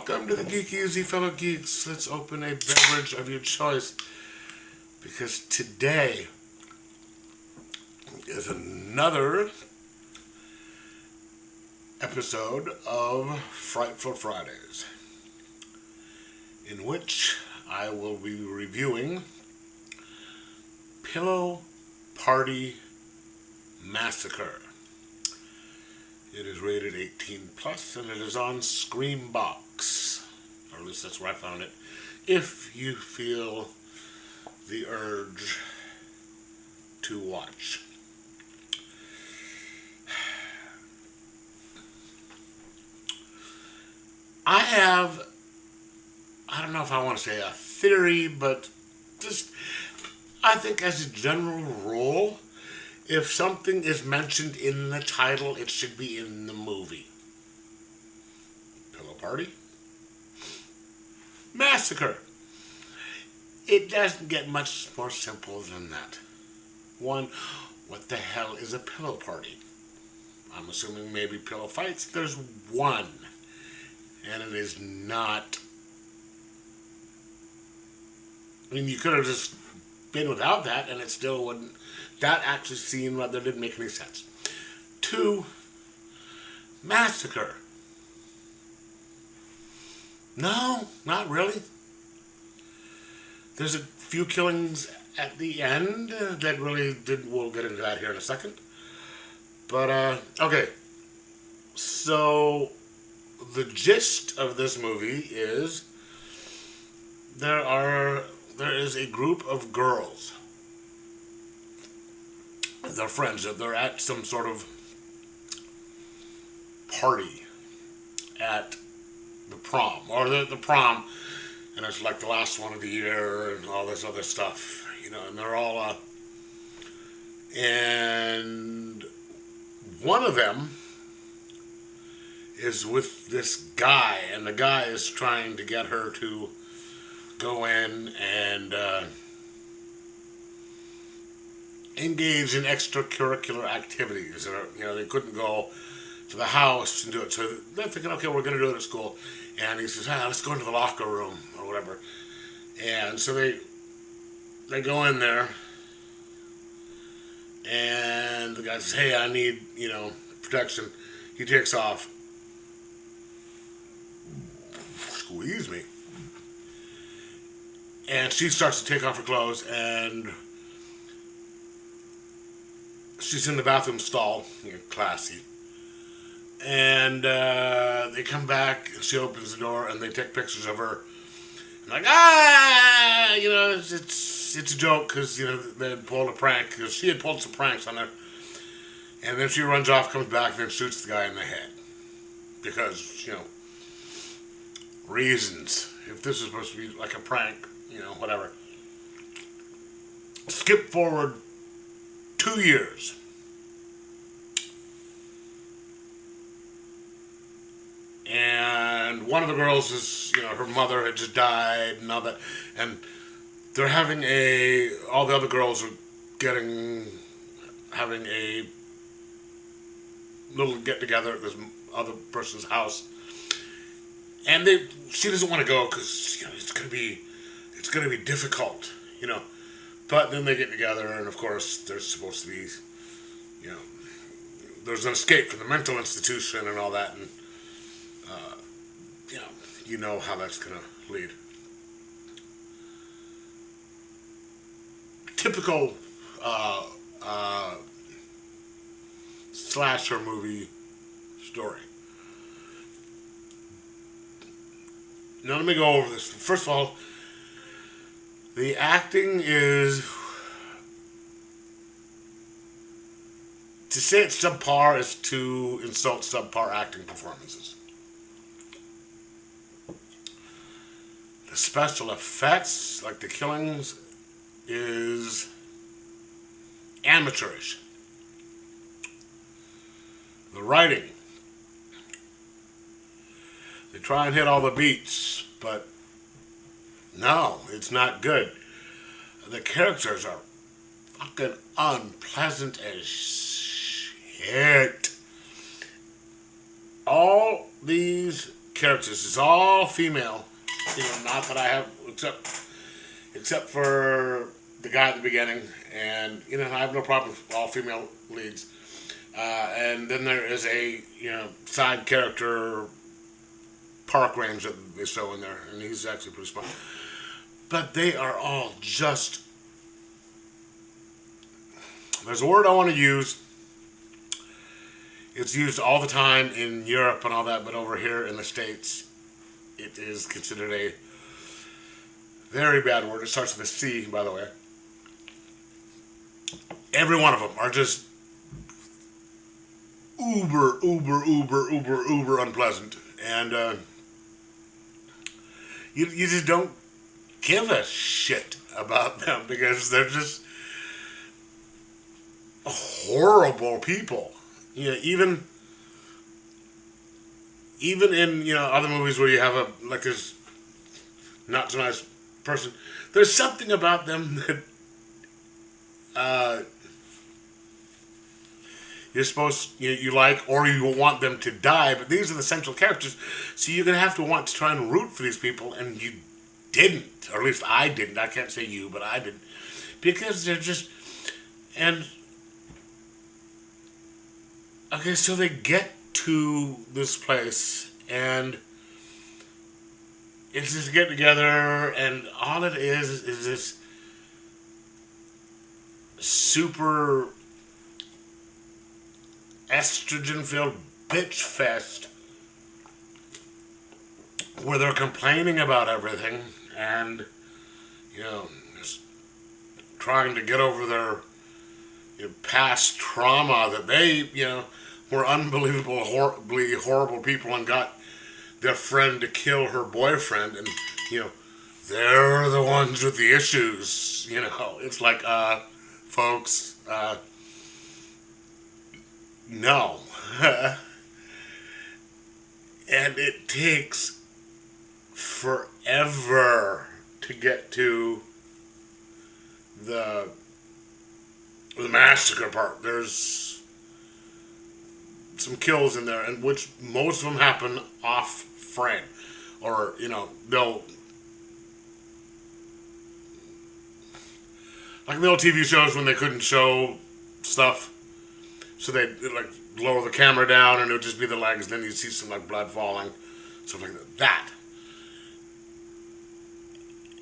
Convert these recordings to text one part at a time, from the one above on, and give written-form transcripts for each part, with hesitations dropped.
Welcome to the Geek Easy, fellow geeks. Let's open a beverage of your choice, because today is another episode of Frightful Fridays, in which I will be reviewing Pillow Party Massacre. It is rated 18 plus, and it is on Screambox, or at least that's where I found it. If you feel the urge to watch. I don't know if I want to say a theory, but just, I think as a general rule, if something is mentioned in the title, it should be in the movie. Pillow Party Massacre. It doesn't get much more simple than that. One, what the hell is a pillow party? I'm assuming maybe pillow fights. There's one, and it is not. I mean, you could have just been without that, and it still wouldn't. That actually seemed like that didn't make any sense. Two, massacre. No, not really. There's a few killings at the end that really didn't. We'll get into that here in a second. But okay. So the gist of this movie is there is a group of girls. They're friends. They're at some sort of party at the prom, or the prom, and it's like the last one of the year and all this other stuff, and they're all and one of them is with this guy, and the guy is trying to get her to go in and engage in extracurricular activities. Or, they couldn't go to the house and do it. So they're thinking, okay, we're going to do it at school. And he says, let's go into the locker room or whatever. And so they go in there. And the guy says, hey, I need, protection. He takes off. Squeeze me. And she starts to take off her clothes, and she's in the bathroom stall, classy. And they come back, and she opens the door, and they take pictures of her. And like, it's a joke, because, they had pulled a prank, because she had pulled some pranks on her. And then she runs off, comes back, and then shoots the guy in the head. Because, reasons. If this is supposed to be like a prank, whatever. Skip forward 2 years. And one of the girls is, her mother had just died and all that. And they're having all the other girls are having a little get together at this other person's house. And she doesn't want to go because, it's going to be difficult, But then they get together, and of course, there's supposed to be, there's an escape from the mental institution and all that, and, you know how that's going to lead. Typical slasher movie story. Now let me go over this. First of all, the acting is, to say it's subpar is to insult subpar acting performances. The special effects, like the killings, is amateurish. The writing, they try and hit all the beats, but no, it's not good. The characters are fucking unpleasant as shit. All these characters. It's all female. Not that I have, except for the guy at the beginning, and I have no problem with all female leads. And then there is a side character, park ranger that they show in there, and he's actually pretty smart. But they are all just. There's a word I want to use. It's used all the time in Europe and all that, but over here in the States, it is considered a very bad word. It starts with a C, by the way. Every one of them are just uber unpleasant. And you just don't give a shit about them because they're just horrible people. Even in other movies where you have this not so nice person, there's something about them that you're supposed you like, or you want them to die. But these are the central characters, so you're gonna have to want to try and root for these people, and you didn't, or at least I didn't. I can't say you, but I didn't, because they're just and. Okay, so they get to this place, and it's this get together, and all it is this super estrogen-filled bitch fest where they're complaining about everything, and just trying to get over their past trauma that they were unbelievably horrible people and got their friend to kill her boyfriend, and they're the ones with the issues. It's like folks, no. And it takes forever to get to the massacre part. There's some kills in there, and which most of them happen off frame, or they'll like the old TV shows when they couldn't show stuff, so they'd lower the camera down and it would just be the legs, then you'd see some blood falling, stuff like that.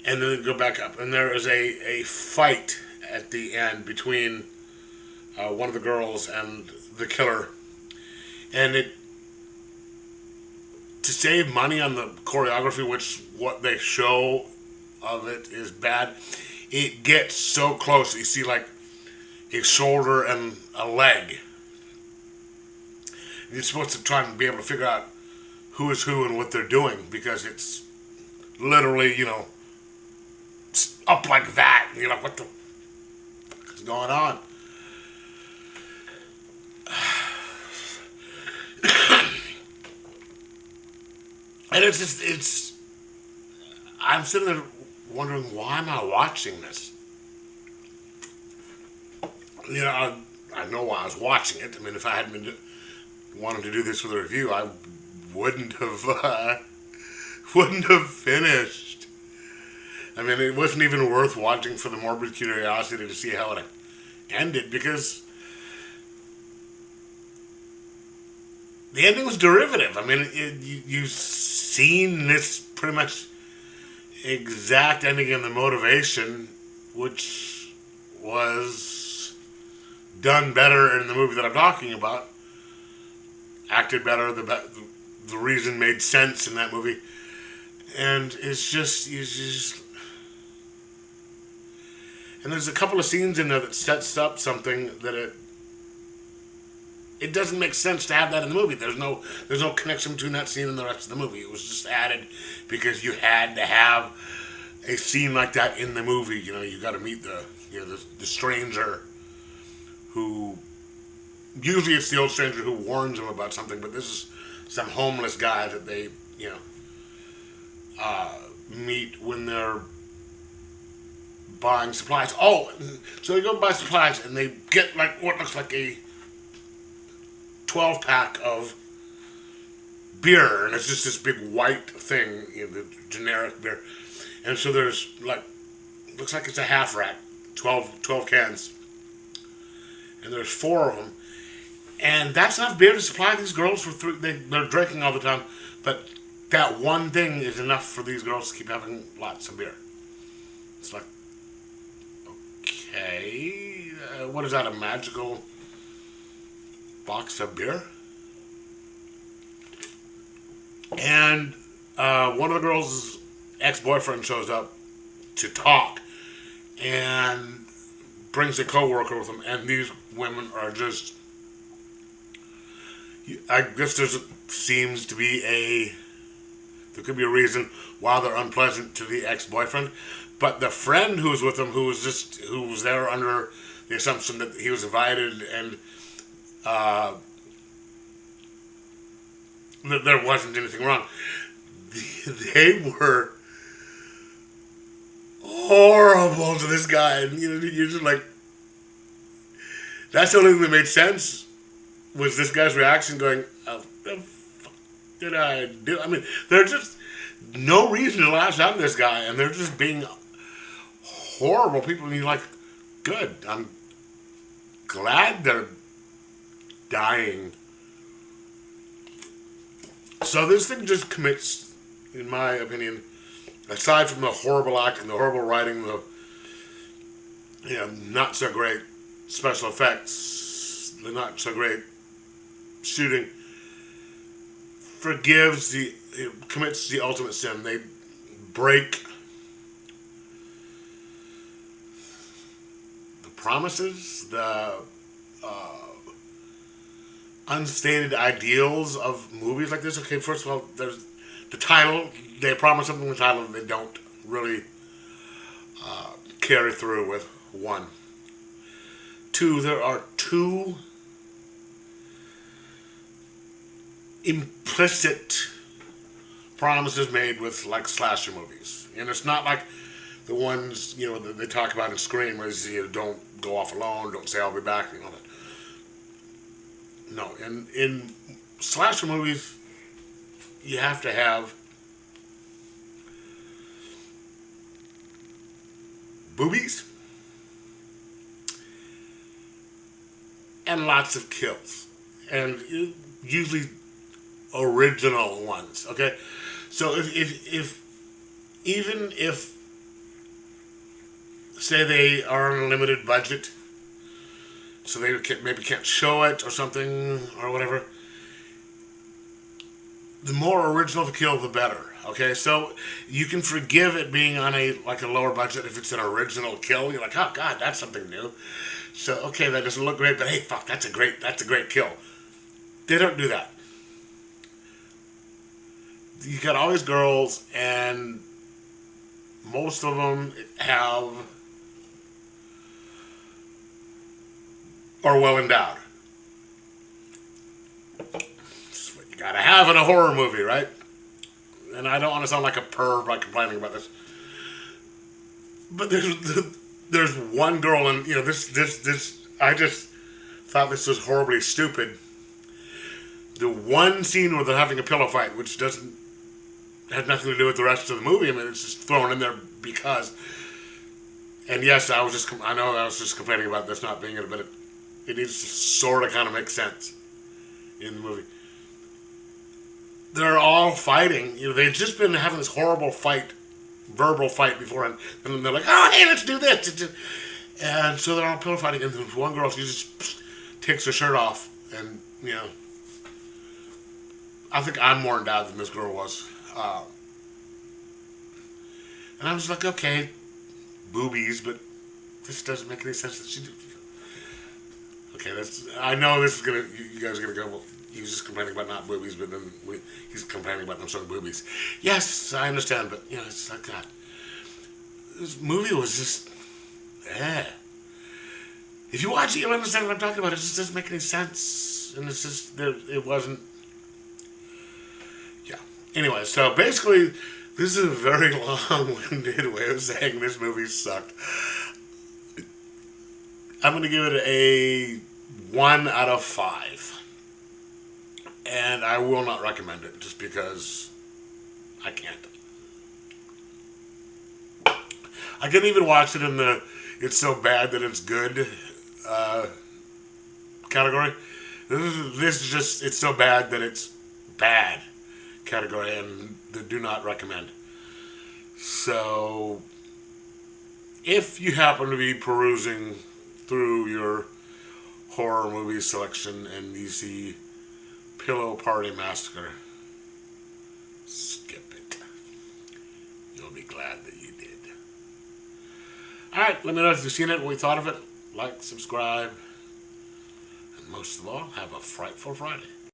And then they'd go back up, and there is a fight at the end between one of the girls and the killer. And to save money on the choreography, which what they show of it is bad, it gets so close that you see a shoulder and a leg. And you're supposed to try and be able to figure out who is who and what they're doing, because it's literally, up like that. And you're like, what the fuck is going on? And I'm sitting there wondering, why am I watching this? I know why I was watching it. I mean, if I hadn't been wanting to do this for the review, I wouldn't have finished. I mean, it wasn't even worth watching for the morbid curiosity to see how it ended, because the ending was derivative. I mean, you've seen this pretty much exact ending and the motivation, which was done better in the movie that I'm talking about. Acted better. The reason made sense in that movie, and it's just. And there's a couple of scenes in there that sets up something that it doesn't make sense to have that in the movie. There's no connection between that scene and the rest of the movie. It was just added because you had to have a scene like that in the movie. You got to meet the stranger who, usually it's the old stranger who warns them about something, but this is some homeless guy that they meet when they're buying supplies. Oh, so they go buy supplies and they get what looks like a 12-pack of beer, and it's just this big white thing, the generic beer. And so there's like, looks like it's a half rack, 12 cans, and there's 4 of them. And that's enough beer to supply these girls for 3. They're drinking all the time, but that one thing is enough for these girls to keep having lots of beer. It's like, okay, what is that, a magical box of beer? And one of the girls' ex-boyfriend shows up to talk and brings a co-worker with him, and these women are just, I guess there seems to be there could be a reason why they're unpleasant to the ex-boyfriend, but the friend who was with him, who was there under the assumption that he was invited and that there wasn't anything wrong, they were horrible to this guy, and you're just like, that's the only thing that made sense was this guy's reaction, going, "Oh, the fuck did I do?" I mean, there's just no reason to lash out at this guy, and they're just being horrible people, and you're like, good, I'm glad they're dying. So this thing just commits, in my opinion, aside from the horrible acting, the horrible writing, the not so great special effects, the not so great shooting, it commits the ultimate sin. They break the promises, the unstated ideals of movies like this. Okay, first of all, there's the title. They promise something in the title and they don't really carry through with. 1. 2, there are 2 implicit promises made with like slasher movies, and it's not like the ones that they talk about in Scream, where don't go off alone, don't say I'll be back, that. No, in slasher movies, you have to have boobies and lots of kills, and usually original ones. Okay, so if even if say they are on a limited budget, so they maybe can't show it or something or whatever, the more original the kill, the better. Okay, so you can forgive it being on a lower budget if it's an original kill. You're like, oh god, that's something new. So okay, that doesn't look great, but hey, fuck, that's a great kill. They don't do that. You got all these girls, and most of them are well endowed. That's what you gotta have in a horror movie, right? And I don't want to sound like a perv by complaining about this, but there's one girl, and this I just thought this was horribly stupid. The one scene where they're having a pillow fight, which has nothing to do with the rest of the movie. I mean, it's just thrown in there because. And yes, I know I was just complaining about this not being in it, but it needs to sort of kind of make sense in the movie. They're all fighting. They've just been having this horrible verbal fight beforehand, and then they're like, "Oh, hey, let's do this." And so they're all pillow fighting, and there's one girl, she just takes her shirt off, and I think I'm more endowed than this girl was. And I was like, okay, boobies, but this doesn't make any sense that she did. Okay, I know this is you guys are gonna go, well, he was just complaining about not boobies, but then he's complaining about them showing boobies. Yes, I understand, but it's like that. This movie was just, if you watch it, you'll understand what I'm talking about. It just doesn't make any sense, and it's just it wasn't. Yeah. Anyway, so basically, this is a very long-winded way of saying this movie sucked. I'm going to give it a 1 out of 5. and I will not recommend it just because I can't. I couldn't even watch it in the "it's so bad that it's good" category. This is just "it's so bad that it's bad" category, and the do not recommend. So, if you happen to be perusing through your horror movie selection and you see Pillow Party Massacre, skip it. You'll be glad that you did. Alright, let me know if you've seen it, what you thought of it. Like, subscribe, and most of all, have a frightful Friday.